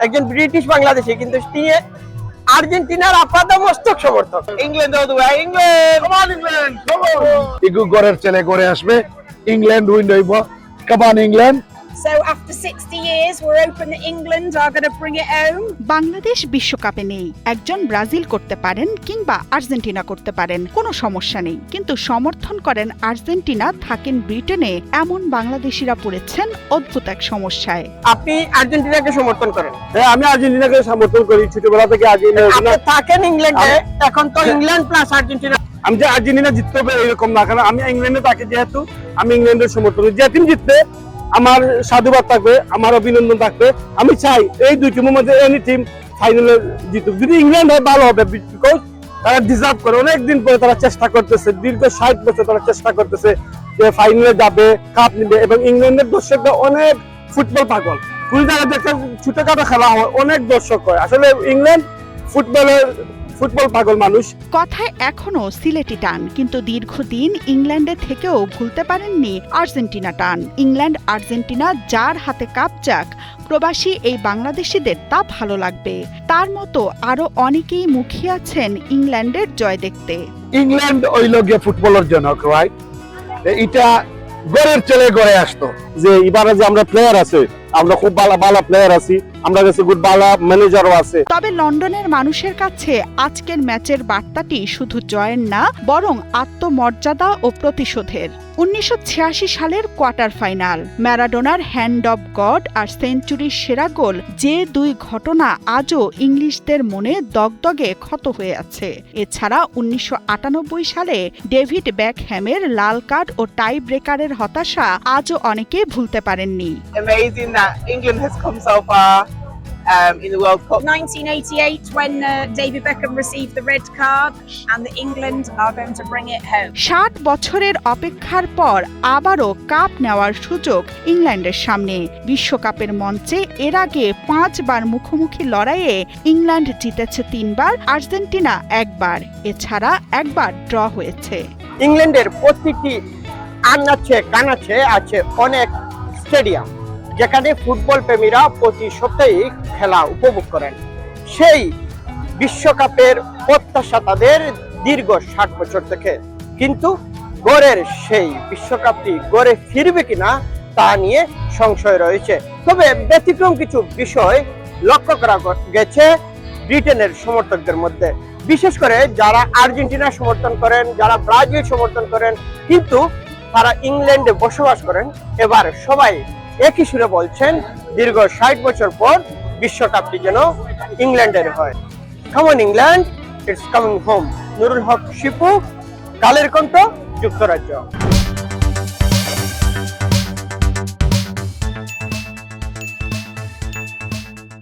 একজন ব্রিটিশ বাংলাদেশি, কিন্তু তিনি আর্জেন্টিনার আপাদমস্তক সমর্থক। England all the way, England, come on England, come on. ইগু গড়ের ছেলে গড়ে আসবে, ইংল্যান্ড উইন হইব, come on England. So after 60 years, we're hoping that England are going to bring it home. Bangladesh বিশ্বকাপে নেই, একজন ব্রাজিল করতে পারেন কিংবা আর্জেন্টিনা করতে পারেন, কোনো সমস্যা নেই। কিন্তু সমর্থন করেন আর্জেন্টিনা, থাকেন ব্রিটেনে, এমন বাংলাদেশিরা পড়েছেন অদ্ভুত এক সমস্যায়। আপনি আর্জেন্টিনাকে সমর্থন করেন? হ্যাঁ, আমি আর্জেন্টিনাকে সমর্থন করি ছোটবেলা থেকে। আপনি থাকেন ইংল্যান্ডে, এখন তো ইংল্যান্ড প্লাস আর্জেন্টিনা। আমি যে আর্জেন্টিনা জিততে হবে এরকম না, কারণ আমি ইংল্যান্ডে থাকি, যেহেতু আমি ইংল্যান্ডের সমর্থন করি। যে টিম জিতবে আমার সাধুবাদ থাকবে, আমার অভিনন্দন থাকবে। আমি চাই এই দুই টিমের মধ্যে এনি টিম ফাইনালে জিতুক। যদি ইংল্যান্ড হয় ভালো হবে, বিকজ তারা ডিজার্ভ করে। অনেকদিন পরে তারা চেষ্টা করতেছে, দীর্ঘ 60 বছর তারা চেষ্টা করতেছে যে ফাইনালে যাবে, কাপ নিবে। এবং ইংল্যান্ডের দর্শকরা অনেক ফুটবল পাগল। তুমি যারা দেখতে ছোটখাটো খেলা হয়, অনেক দর্শক হয়। আসলে ইংল্যান্ড ফুটবল পাগল মানুষ। কথায় এখনো সিলেটি টান, কিন্তু দীর্ঘদিন ইংল্যান্ডে থেকেও ভুলতে পারেননি আর্জেন্টিনা টান। ইংল্যান্ড আর্জেন্টিনা যার হাতে কাপ যাক, প্রবাসী এই বাংলাদেশিদের তা ভালো লাগবে। তার মতো আরো অনেকেই মুখিয়ে আছেন ইংল্যান্ডের জয় দেখতে। ইংল্যান্ড হইল গিয়ে ফুটবলের জনক, রাইট? এটা গড়ের ছেলে গড়ে আসতো, যে এবারে যে আমরা প্লেয়ার আছে, আমরা খুব ভালো প্লেয়ার আছি, আমরা কাছে খুব ভালো ম্যানেজারও আছে। তবে লন্ডনের মানুষের কাছে আজকের ম্যাচের বার্তাটি শুধু জয়ের না, বরং আত্মমর্যাদা ও প্রতিশোধের। 1986 সালের কোয়ার্টার ফাইনাল, ম্যারাডোনার হ্যান্ড অব গড আর সেঞ্চুরির সেরা গোল, যে দুই ঘটনা আজও ইংলিশদের মনে দগদগে ক্ষত হয়ে আছে। এছাড়া 1998 সালে ডেভিড বেকহ্যামের লাল কার্ড ও টাই ব্রেকারের হতাশা আজও অনেকে ভুলতে পারেননি। Amazing that England has come so far in the World Cup. 1988, when David Beckham received the red card, and the England are going to bring it home. 60 বছরের অপেক্ষার পর আবারও কাপ নেওয়ার সুযোগ ইংল্যান্ডের সামনে। বিশ্বকাপের মঞ্চে এর আগে 5 বার মুখোমুখি লড়াইয়ে ইংল্যান্ড জিতেছে 3 বার, আর্জেন্টিনা 1 বার, এছাড়া 1 বার ড্র হয়েছে। ইংল্যান্ডের প্রতিটি আনাচে কানাচে আছে অনেক স্টেডিয়াম, যেখানে ফুটবল প্রেমীরা প্রতি সপ্তাহে খেলা উপভোগ করেন। সেই বিশ্বকাপের প্রত্যাশা তাদের দীর্ঘ 60 বছর থেকে, কিন্তু গড়ের সেই বিশ্বকাপটি গড়ে ফিরবে কিনা তা নিয়ে সংশয় রয়েছে। তবে ব্যতিক্রম কিছু বিষয় লক্ষ্য করা গেছে ব্রিটেনের সমর্থকদের মধ্যে, বিশেষ করে যারা আর্জেন্টিনা সমর্থন করেন, যারা ব্রাজিল সমর্থন করেন, কিন্তু তারা ইংল্যান্ডে বসবাস করেন। এবার সবাই একই সুরে বলছেন দীর্ঘ 60 বছর পর বিশ্বকাপটি যেন ইংল্যান্ডের হয়। Come on England, it's coming home. Nurul Haque Shipu, Kaler Kantho, যুক্তরাজ্য।